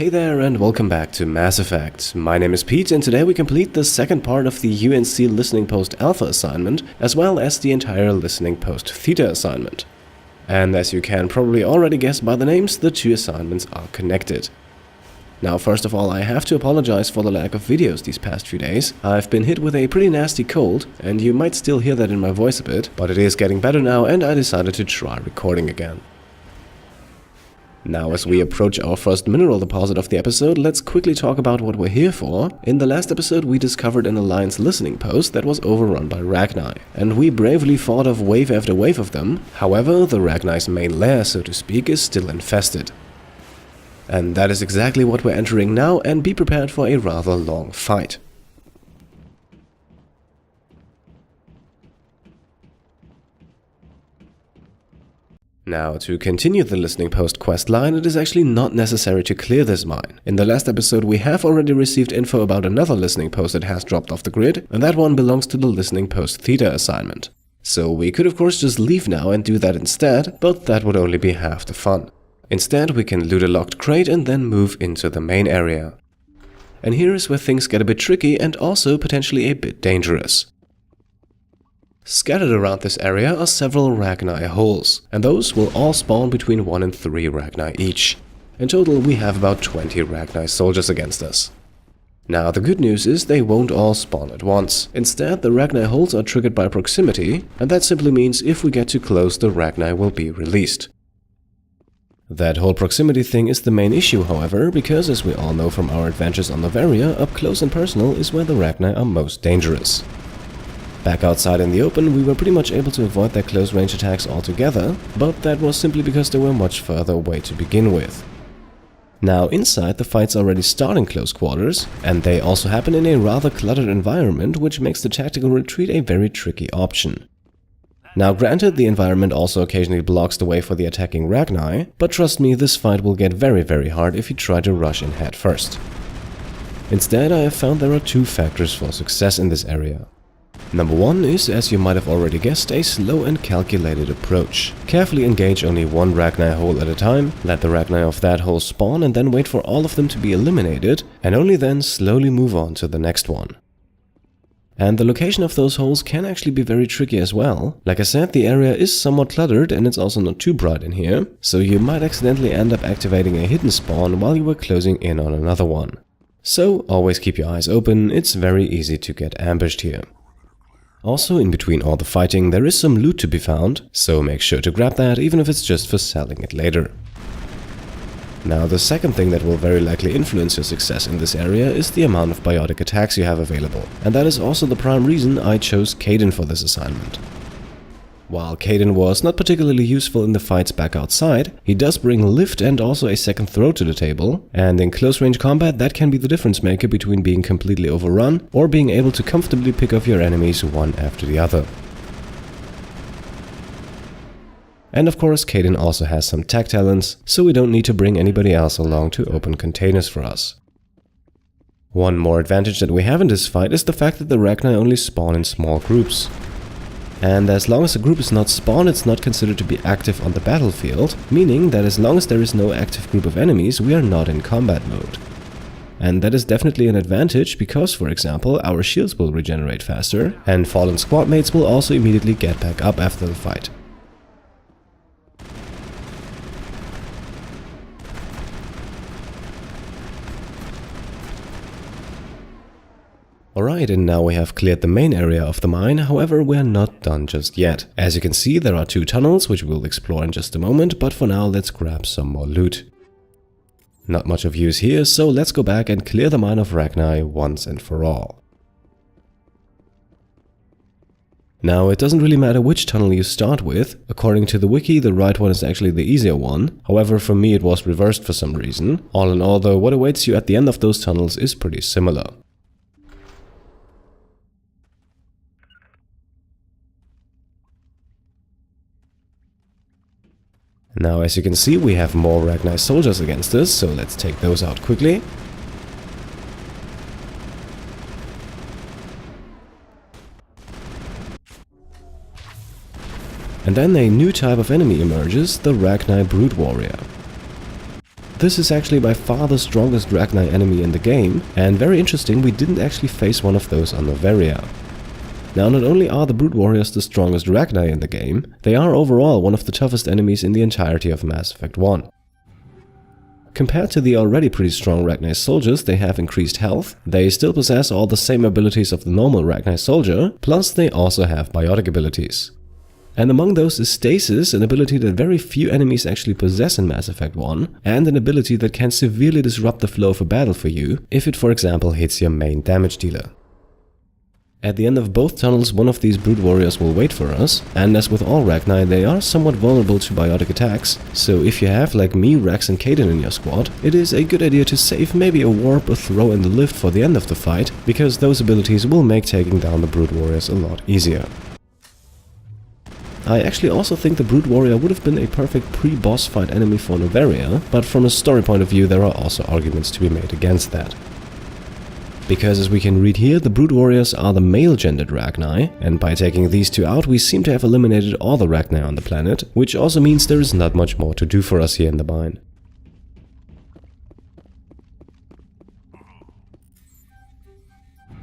Hey there and welcome back to Mass Effect. My name is Pete and today we complete the second part of the UNC Listening Post Alpha assignment, as well as the entire Listening Post Theta assignment. And as you can probably already guess by the names, the two assignments are connected. Now first of all, I have to apologize for the lack of videos these past few days. I've been hit with a pretty nasty cold, and you might still hear that in my voice a bit, but it is getting better now and I decided to try recording again. Now as we approach our first mineral deposit of the episode, let's quickly talk about what we're here for. In the last episode we discovered an Alliance listening post that was overrun by Rachni, and we bravely fought off wave after wave of them. However, the Rachni's main lair, so to speak, is still infested. And that is exactly what we're entering now, and be prepared for a rather long fight. Now, to continue the Listening Post quest line, it is actually not necessary to clear this mine. In the last episode we have already received info about another Listening Post that has dropped off the grid, and that one belongs to the Listening Post Theta assignment. So we could of course just leave now and do that instead, but that would only be half the fun. Instead we can loot a locked crate and then move into the main area. And here is where things get a bit tricky and also potentially a bit dangerous. Scattered around this area are several Rachni holes, and those will all spawn between 1 and 3 Rachni each. In total we have about 20 Rachni soldiers against us. Now the good news is they won't all spawn at once. Instead the Rachni holes are triggered by proximity, and that simply means if we get too close the Rachni will be released. That whole proximity thing is the main issue, however, because as we all know from our adventures on Novaria, up close and personal is where the Rachni are most dangerous. Back outside in the open, we were pretty much able to avoid their close-range attacks altogether, but that was simply because they were much further away to begin with. Now inside, the fights already start in close quarters, and they also happen in a rather cluttered environment, which makes the tactical retreat a very tricky option. Now granted, the environment also occasionally blocks the way for the attacking Rachni, but trust me, this fight will get very hard if you try to rush in head first. Instead, I have found there are two factors for success in this area. Number one is, as you might have already guessed, a slow and calculated approach. Carefully engage only one Rachni hole at a time, let the Rachni of that hole spawn and then wait for all of them to be eliminated, and only then slowly move on to the next one. And the location of those holes can actually be very tricky as well. Like I said, the area is somewhat cluttered and it's also not too bright in here, so you might accidentally end up activating a hidden spawn while you were closing in on another one. So always keep your eyes open, it's very easy to get ambushed here. Also, in between all the fighting, there is some loot to be found, so make sure to grab that even if it's just for selling it later. Now, the second thing that will very likely influence your success in this area is the amount of biotic attacks you have available, and that is also the prime reason I chose Kaidan for this assignment. While Kaidan was not particularly useful in the fights back outside, he does bring lift and also a second throw to the table, and in close-range combat that can be the difference maker between being completely overrun or being able to comfortably pick off your enemies one after the other. And of course, Kaidan also has some tech talents, so we don't need to bring anybody else along to open containers for us. One more advantage that we have in this fight is the fact that the Rachni only spawn in small groups. And as long as a group is not spawned, it's not considered to be active on the battlefield, meaning that as long as there is no active group of enemies, we are not in combat mode. And that is definitely an advantage because, for example, our shields will regenerate faster, and fallen squad mates will also immediately get back up after the fight. Alright, and now we have cleared the main area of the mine, however we are not done just yet. As you can see, there are two tunnels, which we'll explore in just a moment, but for now let's grab some more loot. Not much of use here, so let's go back and clear the mine of Rachni once and for all. Now, it doesn't really matter which tunnel you start with. According to the wiki, the right one is actually the easier one. However, for me it was reversed for some reason. All in all though, what awaits you at the end of those tunnels is pretty similar. Now, as you can see, we have more Rachni soldiers against us, so let's take those out quickly. And then a new type of enemy emerges, the Rachni Brood Warrior. This is actually by far the strongest Rachni enemy in the game, and very interesting, we didn't actually face one of those on Noveria. Now, not only are the Brood Warriors the strongest Rachni in the game, they are overall one of the toughest enemies in the entirety of Mass Effect 1. Compared to the already pretty strong Rachni soldiers, they have increased health, they still possess all the same abilities of the normal Rachni soldier, plus they also have biotic abilities. And among those is Stasis, an ability that very few enemies actually possess in Mass Effect 1, and an ability that can severely disrupt the flow of a battle for you, if it for example hits your main damage dealer. At the end of both tunnels, one of these Brood Warriors will wait for us, and as with all Rachni, they are somewhat vulnerable to biotic attacks, so if you have, like me, Rex and Kaidan in your squad, it is a good idea to save maybe a warp or throw in the lift for the end of the fight, because those abilities will make taking down the Brood Warriors a lot easier. I actually also think the Brood Warrior would have been a perfect pre-boss fight enemy for Noveria, but from a story point of view there are also arguments to be made against that. Because as we can read here, the Brood Warriors are the male-gendered Rachni, and by taking these two out we seem to have eliminated all the Rachni on the planet, which also means there is not much more to do for us here in the mine.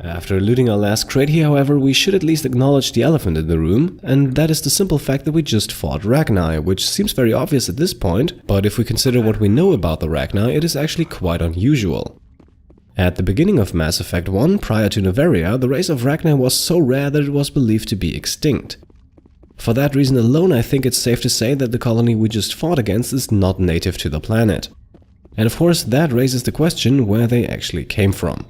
After looting our last crate here, however, we should at least acknowledge the elephant in the room, and that is the simple fact that we just fought Rachni, which seems very obvious at this point, but if we consider what we know about the Rachni, it is actually quite unusual. At the beginning of Mass Effect 1, prior to Noveria, the race of Rachni was so rare that it was believed to be extinct. For that reason alone, I think it's safe to say that the colony we just fought against is not native to the planet. And of course, that raises the question where they actually came from.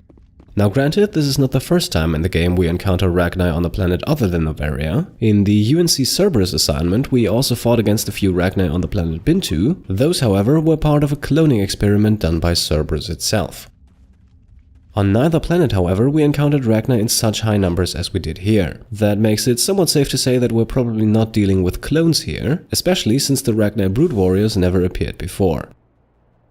Now granted, this is not the first time in the game we encounter Rachni on a planet other than Noveria. In the UNC Cerberus assignment, we also fought against a few Rachni on the planet Bintu. Those, however, were part of a cloning experiment done by Cerberus itself. On neither planet, however, we encountered Rachni in such high numbers as we did here. That makes it somewhat safe to say that we're probably not dealing with clones here, especially since the Rachni Brood Warriors never appeared before.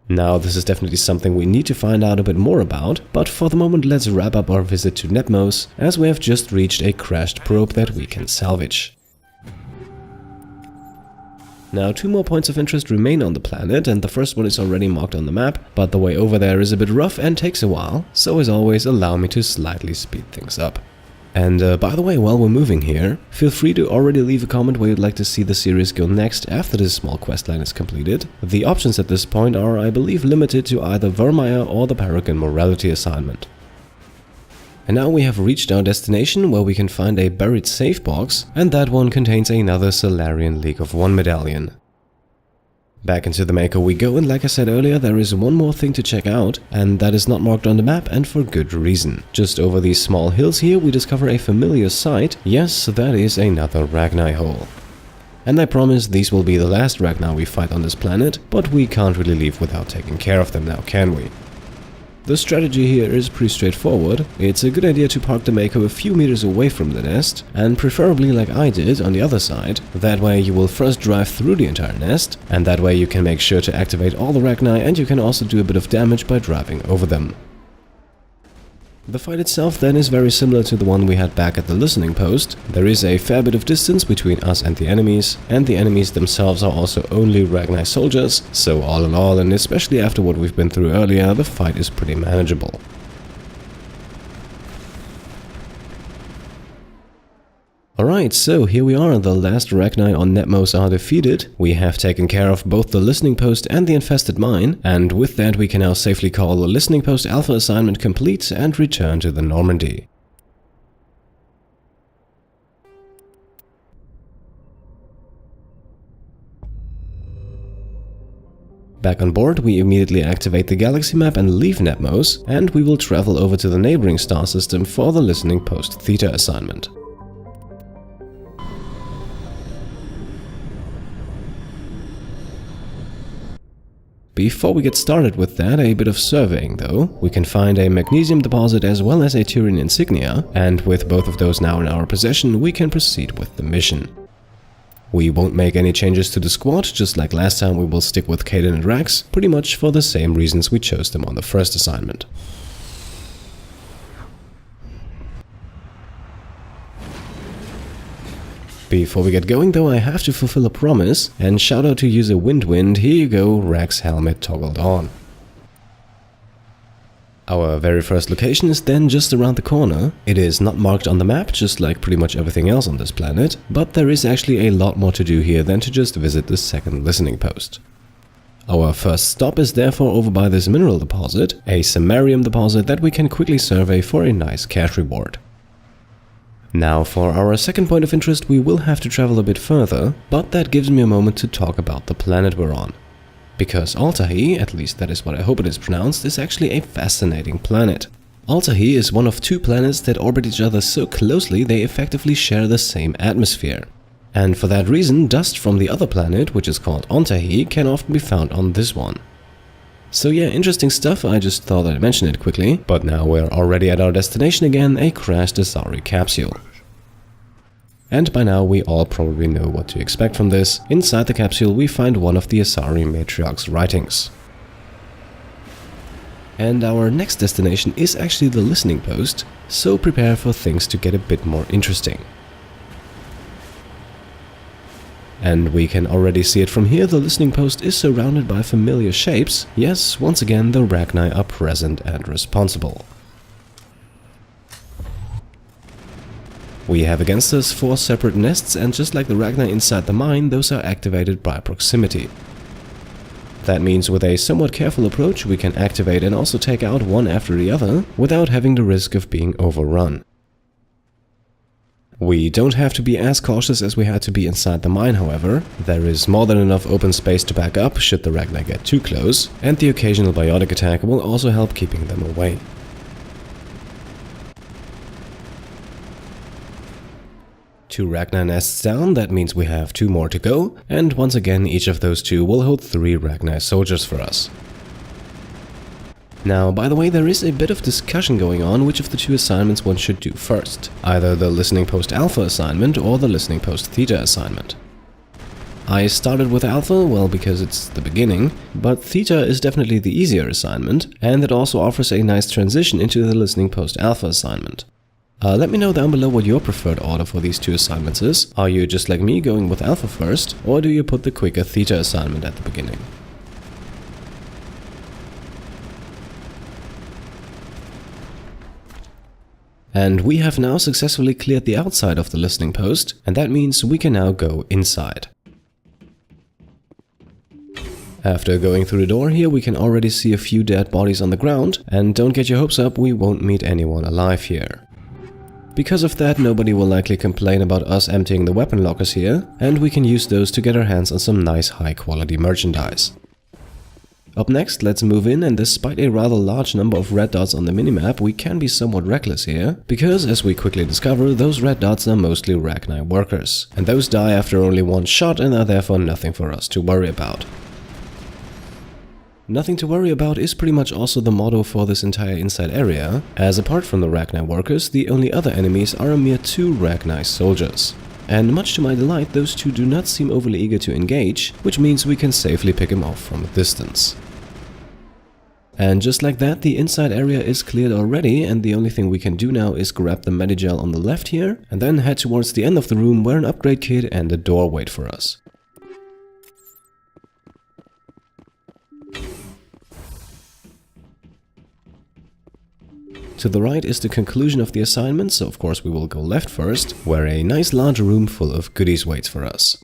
Now, this is definitely something we need to find out a bit more about, but for the moment let's wrap up our visit to Nepmos, as we have just reached a crashed probe that we can salvage. Now, 2 more points of interest remain on the planet, and the first one is already marked on the map, but the way over there is a bit rough and takes a while, so as always allow me to slightly speed things up. And by the way, while we're moving here, feel free to already leave a comment where you'd like to see the series go next after this small questline is completed. The options at this point are, I believe, limited to either Vermeer or the Paragon Morality assignment. And now we have reached our destination, where we can find a buried safe box, and that one contains another Solarian League of One medallion. Back into the Maker we go, and like I said earlier, there is one more thing to check out, and that is not marked on the map, and for good reason. Just over these small hills here we discover a familiar sight. Yes, that is another Rachni hole. And I promise these will be the last Rachni we fight on this planet, but we can't really leave without taking care of them now, can we? The strategy here is pretty straightforward. It's a good idea to park the Mako a few meters away from the nest, and preferably like I did on the other side. That way you will first drive through the entire nest, and that way you can make sure to activate all the Rachni, and you can also do a bit of damage by driving over them. The fight itself then is very similar to the one we had back at the Listening Post. There is a fair bit of distance between us and the enemies themselves are also only Rachni soldiers, so all in all, and especially after what we've been through earlier, the fight is pretty manageable. Alright, so here we are, the last Rachni on Nepmos are defeated. We have taken care of both the Listening Post and the infested mine, and with that we can now safely call the Listening Post Alpha assignment complete and return to the Normandy. Back on board, we immediately activate the galaxy map and leave Nepmos, and we will travel over to the neighboring star system for the Listening Post Theta assignment. Before we get started with that, a bit of surveying though. We can find a magnesium deposit as well as a Turian insignia, and with both of those now in our possession, we can proceed with the mission. We won't make any changes to the squad, just like last time we will stick with Kaidan and Rex, pretty much for the same reasons we chose them on the first assignment. Before we get going though, I have to fulfill a promise, and shout out to user Wind. Here you go, Rax helmet toggled on. Our very first location is then just around the corner. It is not marked on the map, just like pretty much everything else on this planet, but there is actually a lot more to do here than to just visit the second listening post. Our first stop is therefore over by this mineral deposit, a samarium deposit that we can quickly survey for a nice cash reward. Now for our second point of interest we will have to travel a bit further, but that gives me a moment to talk about the planet we're on. Because Altahe, at least that is what I hope it is pronounced, is actually a fascinating planet. Altahe is one of two planets that orbit each other so closely they effectively share the same atmosphere. And for that reason, dust from the other planet, which is called Altahe, can often be found on this one. So yeah, interesting stuff, I just thought I'd mention it quickly, but now we're already at our destination again, a crashed Asari capsule. And by now we all probably know what to expect from this. Inside the capsule we find one of the Asari matriarch's writings. And our next destination is actually the listening post, so prepare for things to get a bit more interesting. And we can already see it from here, the listening post is surrounded by familiar shapes. Yes, once again the Rachni are present and responsible. We have against us 4 separate nests, and just like the Rachni inside the mine, those are activated by proximity. That means with a somewhat careful approach we can activate and also take out one after the other, without having the risk of being overrun. We don't have to be as cautious as we had to be inside the mine, however. There is more than enough open space to back up should the Rachni get too close, and the occasional biotic attack will also help keeping them away. 2 Rachni nests down, that means we have 2 more to go, and once again each of those 2 will hold 3 Rachni soldiers for us. Now, by the way, there is a bit of discussion going on which of the 2 assignments one should do first, either the Listening Post Alpha assignment or the Listening Post Theta assignment. I started with Alpha, well, because it's the beginning, but Theta is definitely the easier assignment, and it also offers a nice transition into the Listening Post Alpha assignment. Let me know down below what your preferred order for these 2 assignments is. Are you just like me going with Alpha first, or do you put the quicker Theta assignment at the beginning? And we have now successfully cleared the outside of the listening post, and that means we can now go inside. After going through the door here, we can already see a few dead bodies on the ground, and don't get your hopes up, we won't meet anyone alive here. Because of that, nobody will likely complain about us emptying the weapon lockers here, and we can use those to get our hands on some nice high-quality merchandise. Up next, let's move in, and despite a rather large number of red dots on the minimap, we can be somewhat reckless here, because as we quickly discover, those red dots are mostly Rachni workers, and those die after only 1 shot and are therefore nothing for us to worry about. Nothing to worry about is pretty much also the motto for this entire inside area, as apart from the Rachni workers, the only other enemies are a mere 2 Rachni soldiers. And much to my delight, those 2 do not seem overly eager to engage, which means we can safely pick them off from a distance. And just like that, the inside area is cleared already, and the only thing we can do now is grab the medigel on the left here, and then head towards the end of the room where an upgrade kit and a door wait for us. To the right is the conclusion of the assignment, so of course we will go left first, where a nice large room full of goodies waits for us.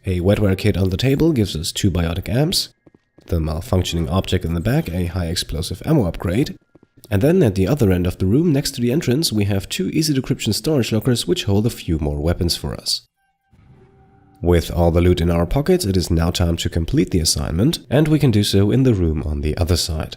A wetware kit on the table gives us 2 biotic amps, the malfunctioning object in the back a high explosive ammo upgrade, and then at the other end of the room next to the entrance we have 2 easy decryption storage lockers which hold a few more weapons for us. With all the loot in our pockets, it is now time to complete the assignment, and we can do so in the room on the other side.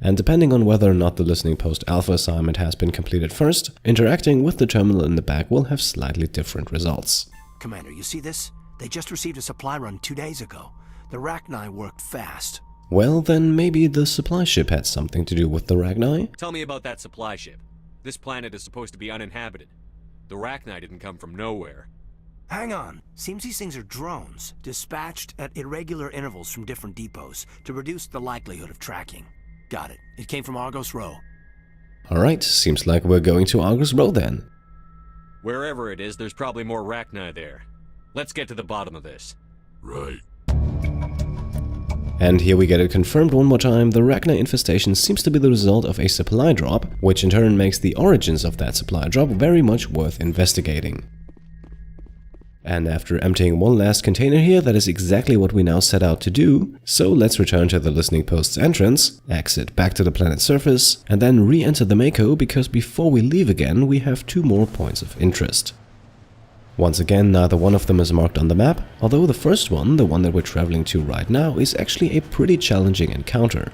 And depending on whether or not the Listening Post Alpha assignment has been completed first, interacting with the terminal in the back will have slightly different results. Commander, you see this? They just received a supply run 2 days ago. The Rachni worked fast. Well, then maybe the supply ship had something to do with the Rachni? Tell me about that supply ship. This planet is supposed to be uninhabited. The Rachni didn't come from nowhere. Hang on. Seems these things are drones, dispatched at irregular intervals from different depots to reduce the likelihood of tracking. Got it. It came from Argos Rho. Alright, seems like we're going to Argos Rho then. Wherever it is, there's probably more Rachni there. Let's get to the bottom of this. Right. And here we get it confirmed one more time, the Rachni infestation seems to be the result of a supply drop, which in turn makes the origins of that supply drop very much worth investigating. And after emptying one last container here, that is exactly what we now set out to do, so let's return to the listening post's entrance, exit back to the planet's surface, and then re-enter the Mako, because before we leave again we have 2 more points of interest. Once again, neither one of them is marked on the map, although the first one, the one that we're traveling to right now, is actually a pretty challenging encounter.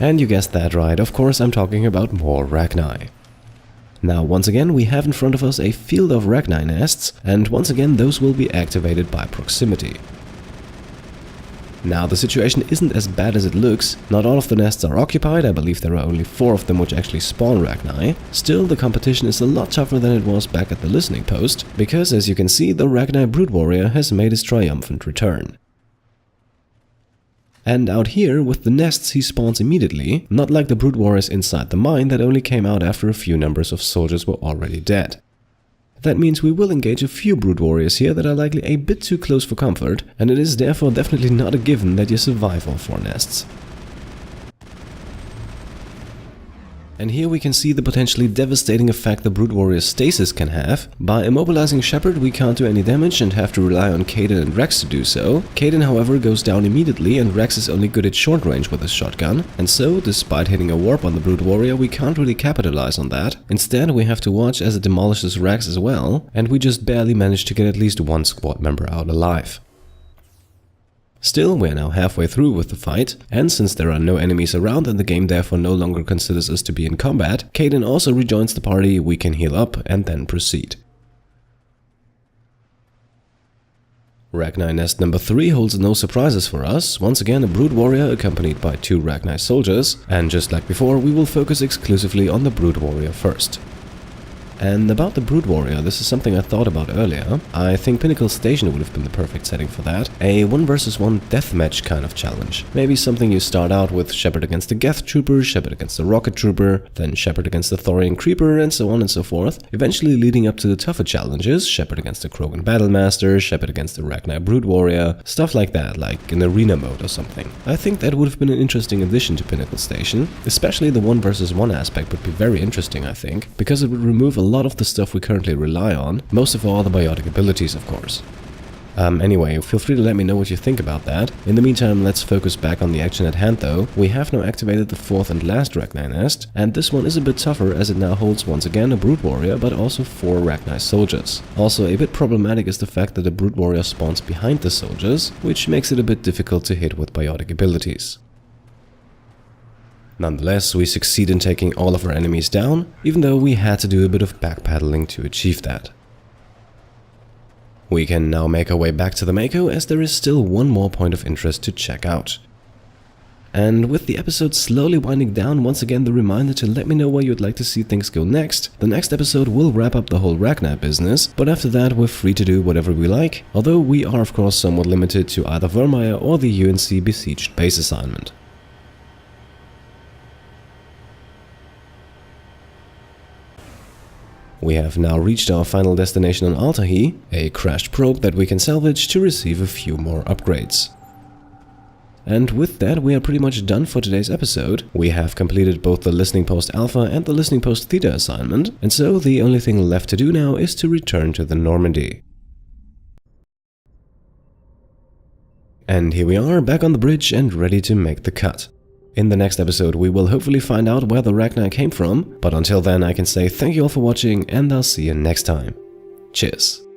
And you guessed that right, of course I'm talking about more Rachni. Now once again we have in front of us a field of Rachni nests, and once again those will be activated by proximity. Now the situation isn't as bad as it looks, not all of the nests are occupied, I believe there are only 4 of them which actually spawn Rachni. Still, the competition is a lot tougher than it was back at the listening post, because as you can see the Rachni Brood Warrior has made his triumphant return. And out here, with the nests he spawns immediately, not like the Brood Warriors inside the mine that only came out after a few numbers of soldiers were already dead. That means we will engage a few Brood Warriors here that are likely a bit too close for comfort, and it is therefore definitely not a given that you survive all 4 nests. And here we can see the potentially devastating effect the Brood Warrior stasis can have. By immobilizing Shepard we can't do any damage and have to rely on Kaidan and Rex to do so. Kaidan however goes down immediately and Rex is only good at short range with his shotgun, and so despite hitting a warp on the Brood Warrior we can't really capitalize on that. Instead we have to watch as it demolishes Rex as well, and we just barely manage to get at least 1 squad member out alive. Still, we're now halfway through with the fight, and since there are no enemies around and the game therefore no longer considers us to be in combat, Kaidan also rejoins the party, we can heal up and then proceed. Rachni nest number 3 holds no surprises for us, once again a Brood Warrior accompanied by 2 Rachni soldiers, and just like before we will focus exclusively on the Brood Warrior first. And about the Brood Warrior, this is something I thought about earlier. I think Pinnacle Station would have been the perfect setting for that. A 1 versus 1 deathmatch kind of challenge. Maybe something you start out with Shepard against the Geth Trooper, Shepard against the Rocket Trooper, then Shepard against the Thorian Creeper, and so on and so forth. Eventually leading up to the tougher challenges, Shepard against the Krogan Battlemaster, Shepard against the Rachni Brood Warrior, stuff like that, like in arena mode or something. I think that would have been an interesting addition to Pinnacle Station. Especially the 1 versus 1 aspect would be very interesting, I think, because it would remove a lot of the stuff we currently rely on, most of all the biotic abilities of course. Anyway, feel free to let me know what you think about that. In the meantime, let's focus back on the action at hand though. We have now activated the 4th and last Rachni nest, and this one is a bit tougher as it now holds once again a Brood Warrior but also 4 Rachni soldiers. Also a bit problematic is the fact that the Brood Warrior spawns behind the soldiers, which makes it a bit difficult to hit with biotic abilities. Nonetheless, we succeed in taking all of our enemies down, even though we had to do a bit of backpedaling to achieve that. We can now make our way back to the Mako as there is still 1 more point of interest to check out. And with the episode slowly winding down, once again the reminder to let me know where you'd like to see things go next. The next episode will wrap up the whole Rachni business, but after that we're free to do whatever we like, although we are of course somewhat limited to either Vermeer or the UNC Besieged base assignment. We have now reached our final destination on Altahe, a crashed probe that we can salvage to receive a few more upgrades. And with that we are pretty much done for today's episode. We have completed both the Listening Post Alpha and the Listening Post Theta assignment, and so the only thing left to do now is to return to the Normandy. And here we are, back on the bridge and ready to make the cut. In the next episode we will hopefully find out where the Rachni came from, but until then I can say thank you all for watching and I'll see you next time. Cheers.